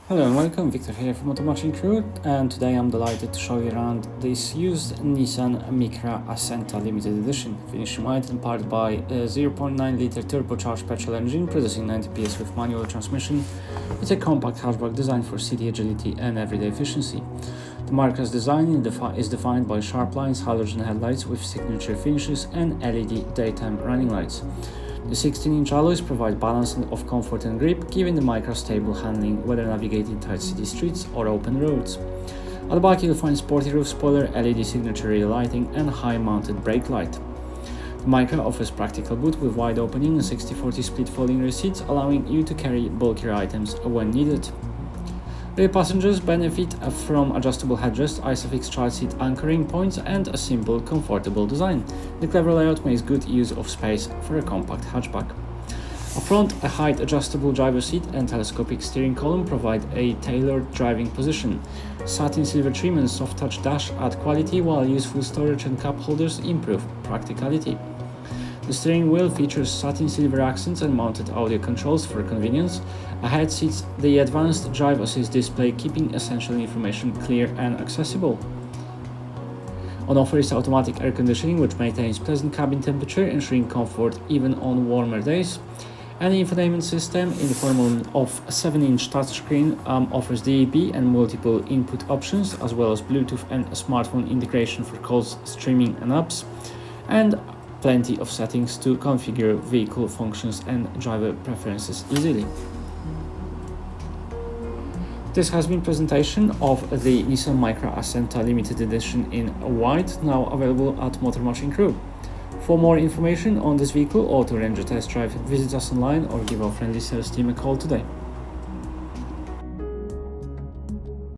Hello and welcome, Victor here from Touchscreen Crewe, and today I'm delighted to show you around this used Nissan Micra Acenta limited edition, finished white and powered by a 0.9 litre turbocharged petrol engine producing 90 PS with manual transmission. It's a compact hatchback designed for city agility and everyday efficiency. The Micra's design is defined by sharp lines, halogen headlights with signature finishes and LED daytime running lights. The 16-inch alloys provide balance of comfort and grip, giving the Micra stable handling whether navigating tight city streets or open roads. At the back you'll find sporty roof spoiler, LED signature rear lighting and high-mounted brake light. The Micra offers practical boot with wide opening and 60/40 split folding rear seats, allowing you to carry bulkier items when needed. Rear passengers benefit from adjustable headrest, ISOFIX child seat anchoring points and a simple, comfortable design. The clever layout makes good use of space for a compact hatchback. Up front, a height adjustable driver's seat and telescopic steering column provide a tailored driving position. Satin silver trim and soft touch dash add quality, while useful storage and cup holders improve practicality. The steering wheel features satin silver accents and mounted audio controls for convenience. Ahead sits the advanced drive assist display, keeping essential information clear and accessible. On offer is automatic air conditioning, which maintains pleasant cabin temperature, ensuring comfort even on warmer days. And the infotainment system, in the form of a 7-inch touchscreen, offers DAB and multiple input options, as well as Bluetooth and smartphone integration for calls, streaming and apps, and plenty of settings to configure vehicle functions and driver preferences easily. This has been presentation of the Nissan Micra Acenta limited edition in white, now available at Touchscreen Crewe. For more information on this vehicle or to arrange a test drive, visit us online or give our friendly sales team a call today.